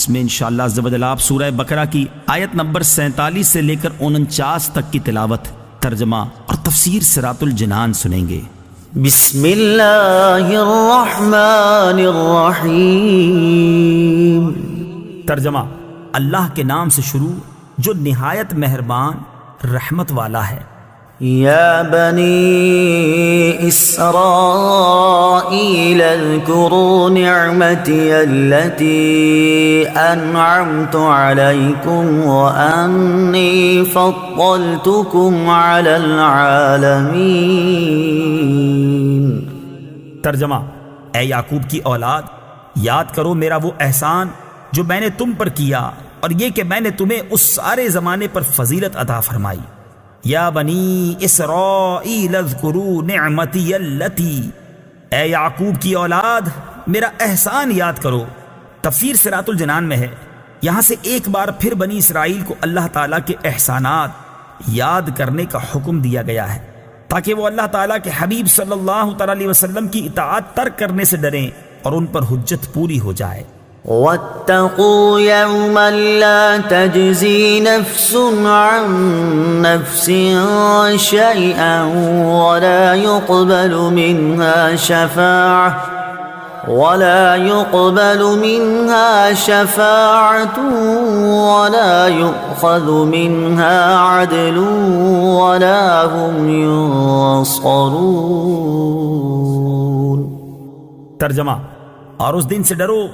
اس میں انشاءاللہ عز و جل آپ سورہ بقرہ کی آیت نمبر 47 سے لے کر 49 تک کی تلاوت، ترجمہ اور تفسیر صراط الجنان سنیں گے۔ بسم اللہ الرحمن الرحیم۔ ترجمہ، اللہ کے نام سے شروع جو نہایت مہربان رحمت والا ہے۔ یا بنی اسرائیل اذکروا نعمتی التي انعمت علیکم وانی فضلتکم علی العالمین۔ ترجمہ، اے یعقوب کی اولاد، یاد کرو میرا وہ احسان جو میں نے تم پر کیا، اور یہ کہ میں نے تمہیں اس سارے زمانے پر فضیلت عطا فرمائی۔ یا بنی اسرائیل اذکروا نعمتی التی، اے یعقوب کی اولاد میرا احسان یاد کرو۔ تفسیر صراط الجنان میں ہے، یہاں سے ایک بار پھر بنی اسرائیل کو اللہ تعالیٰ کے احسانات یاد کرنے کا حکم دیا گیا ہے تاکہ وہ اللہ تعالیٰ کے حبیب صلی اللہ تعالیٰ علیہ وسلم کی اطاعت ترک کرنے سے ڈریں اور ان پر حجت پوری ہو جائے۔ واتقوا يوما لا تجزي نفس عن نفس شيئا ولا يقبل منها شفاعة ولا يؤخذ منها عدل ولا هم ينصرون۔ ترجمہ، اور اس دن سے ڈرو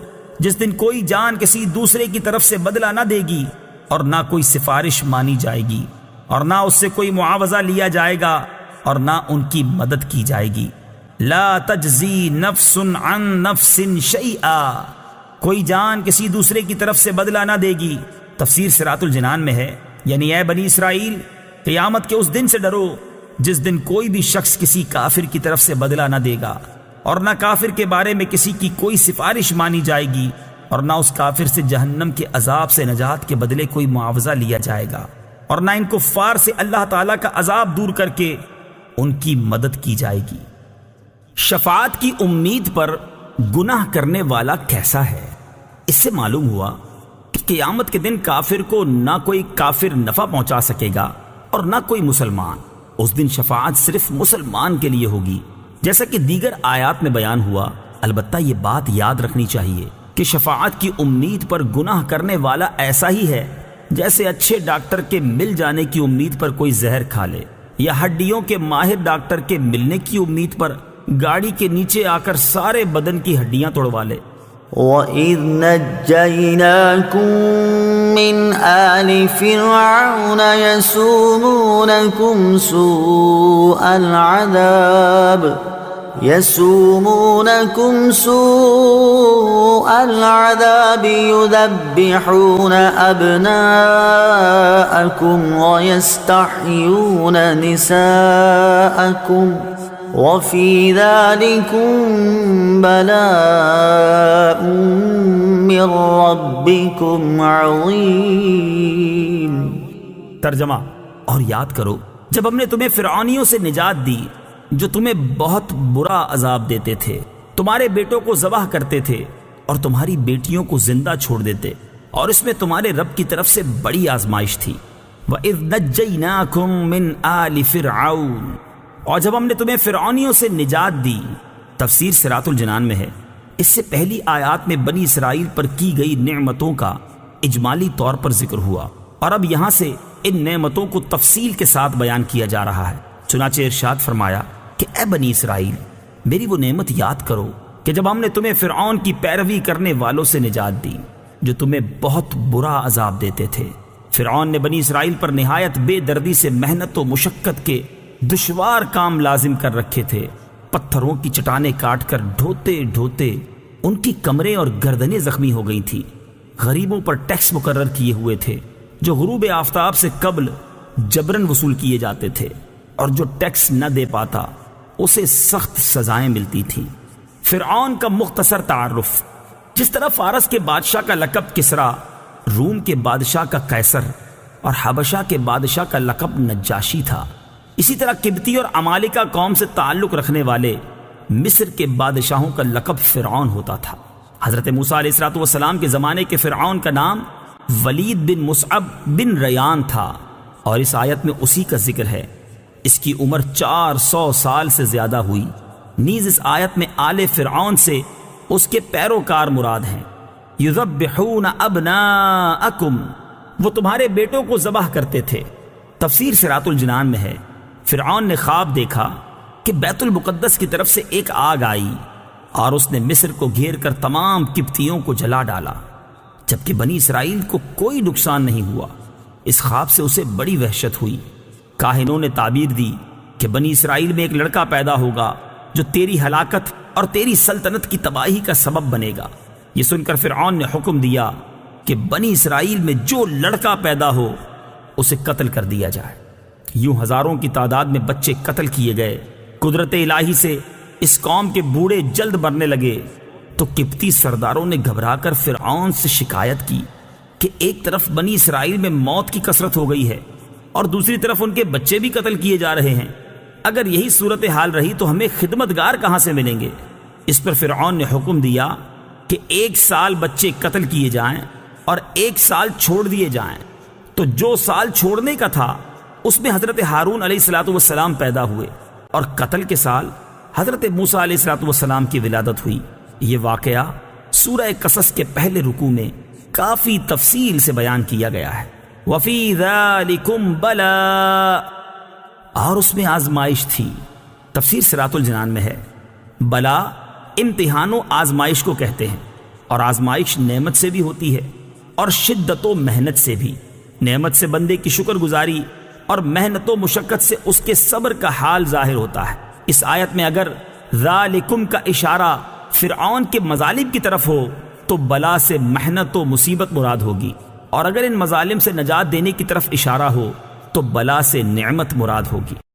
جس دن کوئی جان کسی دوسرے کی طرف سے بدلہ نہ دے گی، اور نہ کوئی سفارش مانی جائے گی، اور نہ اس سے کوئی معاوضہ لیا جائے گا، اور نہ ان کی مدد کی جائے گی۔ لا تجزی نفس عن نفس شیئا، کوئی جان کسی دوسرے کی طرف سے بدلہ نہ دے گی۔ تفسیر صراط الجنان میں ہے، یعنی اے بنی اسرائیل، قیامت کے اس دن سے ڈرو جس دن کوئی بھی شخص کسی کافر کی طرف سے بدلہ نہ دے گا، اور نہ کافر کے بارے میں کسی کی کوئی سفارش مانی جائے گی، اور نہ اس کافر سے جہنم کے عذاب سے نجات کے بدلے کوئی معاوضہ لیا جائے گا، اور نہ ان کفار سے اللہ تعالیٰ کا عذاب دور کر کے ان کی مدد کی جائے گی۔ شفاعت کی امید پر گناہ کرنے والا کیسا ہے؟ اس سے معلوم ہوا کہ قیامت کے دن کافر کو نہ کوئی کافر نفع پہنچا سکے گا اور نہ کوئی مسلمان۔ اس دن شفاعت صرف مسلمان کے لیے ہوگی، جیسا کہ دیگر آیات میں بیان ہوا۔ البتہ یہ بات یاد رکھنی چاہیے کہ شفاعت کی امید پر گناہ کرنے والا ایسا ہی ہے جیسے اچھے ڈاکٹر کے مل جانے کی امید پر کوئی زہر کھا لے، یا ہڈیوں کے ماہر ڈاکٹر کے ملنے کی امید پر گاڑی کے نیچے آ کر سارے بدن کی ہڈیاں توڑوا لے۔ وَإِذْ نَجَّيْنَاكُمْ مِنْ آلِ فِرْعَوْنَ يَسُومُونَكُمْ سُوءَ الْعَذَابِ يُذَبِّحُونَ أَبْنَاءَكُمْ وَيَسْتَحْيُونَ نِسَاءَكُمْ وَفِي ذَلِكُمْ بَلَاءٌ مِّن رَّبِّكُمْ عَظِيمٌ۔ ترجمہ، اور یاد کرو جب ہم نے تمہیں فرعونیوں سے نجات دی جو تمہیں بہت برا عذاب دیتے تھے، تمہارے بیٹوں کو ذبح کرتے تھے اور تمہاری بیٹیوں کو زندہ چھوڑ دیتے، اور اس میں تمہارے رب کی طرف سے بڑی آزمائش تھی۔ وَإِذْ نَجَّيْنَاكُمْ مِنْ آلِ فِرْعَوْنَ، اور جب ہم نے تمہیں فرعونیوں سے نجات دی۔ تفسیر صراط الجنان میں ہے، اس سے پہلی آیات میں بنی اسرائیل پر کی گئی نعمتوں کا اجمالی طور پر ذکر ہوا، اور اب یہاں سے ان نعمتوں کو تفصیل کے ساتھ بیان کیا جا رہا ہے۔ چنانچہ ارشاد فرمایا کہ اے بنی اسرائیل، میری وہ نعمت یاد کرو کہ جب ہم نے تمہیں فرعون کی پیروی کرنے والوں سے نجات دی جو تمہیں بہت برا عذاب دیتے تھے۔ فرعون نے بنی اسرائیل پر نہایت بے دردی سے محنت و مشقت کے دشوار کام لازم کر رکھے تھے۔ پتھروں کی چٹانیں کاٹ کر ڈھوتے ڈھوتے ان کی کمریں اور گردنیں زخمی ہو گئی تھیں۔ غریبوں پر ٹیکس مقرر کیے ہوئے تھے جو غروب آفتاب سے قبل جبرن وصول کیے جاتے تھے، اور جو ٹیکس نہ دے پاتا اسے سخت سزائیں ملتی تھیں۔ فرعون کا مختصر تعارف۔ جس طرح فارس کے بادشاہ کا لقب کسرا، روم کے بادشاہ کا قیصر اور حبشہ کے بادشاہ کا لقب نجاشی تھا، اسی طرح قبطی اور عمالقہ قوم سے تعلق رکھنے والے مصر کے بادشاہوں کا لقب فرعون ہوتا تھا۔ حضرت موسیٰ علیہ السلام کے زمانے کے فرعون کا نام ولید بن مصعب بن ریان تھا، اور اس آیت میں اسی کا ذکر ہے۔ اس کی عمر 400 سال سے زیادہ ہوئی۔ نیز اس آیت میں آل فرعون سے اس کے پیروکار مراد ہیں۔ یذبحون ابناءکم، وہ تمہارے بیٹوں کو ذبح کرتے تھے۔ تفسیر صراط الجنان میں ہے، فرعون نے خواب دیکھا کہ بیت المقدس کی طرف سے ایک آگ آئی اور اس نے مصر کو گھیر کر تمام قبطیوں کو جلا ڈالا، جبکہ بنی اسرائیل کو کوئی نقصان نہیں ہوا۔ اس خواب سے اسے بڑی وحشت ہوئی۔ کاہنوں نے تعبیر دی کہ بنی اسرائیل میں ایک لڑکا پیدا ہوگا جو تیری ہلاکت اور تیری سلطنت کی تباہی کا سبب بنے گا۔ یہ سن کر فرعون نے حکم دیا کہ بنی اسرائیل میں جو لڑکا پیدا ہو اسے قتل کر دیا جائے۔ یوں ہزاروں کی تعداد میں بچے قتل کیے گئے۔ قدرت الہی سے اس قوم کے بوڑھے جلد مرنے لگے تو قبطی سرداروں نے گھبرا کر فرعون سے شکایت کی کہ ایک طرف بنی اسرائیل میں موت کی کثرت ہو گئی ہے اور دوسری طرف ان کے بچے بھی قتل کیے جا رہے ہیں۔ اگر یہی صورتحال رہی تو ہمیں خدمتگار کہاں سے ملیں گے؟ اس پر فرعون نے حکم دیا کہ 1 سال بچے قتل کیے جائیں اور 1 سال چھوڑ دیے جائیں۔ تو جو سال چھوڑنے کا تھا اس میں حضرت ہارون علیہ السلام پیدا ہوئے، اور قتل کے سال حضرت موسیٰ علیہ السلام کی ولادت ہوئی۔ یہ واقعہ سورہ قصص کے پہلے رکوع میں کافی تفصیل سے بیان کیا گیا ہے۔ وَفِي ذَلِكُمْ بَلَاءٌ، اور اس میں آزمائش تھی۔ تفسیر صراط الجنان میں ہے، بلا امتحان و آزمائش کو کہتے ہیں، اور آزمائش نعمت سے بھی ہوتی ہے اور شدت و محنت سے بھی۔ نعمت سے بندے کی شکر گزاری اور محنت و مشقت سے اس کے صبر کا حال ظاہر ہوتا ہے۔ اس آیت میں اگر ذالکم کا اشارہ فرعون کے مظالم کی طرف ہو تو بلا سے محنت و مصیبت مراد ہوگی، اور اگر ان مظالم سے نجات دینے کی طرف اشارہ ہو تو بلا سے نعمت مراد ہوگی۔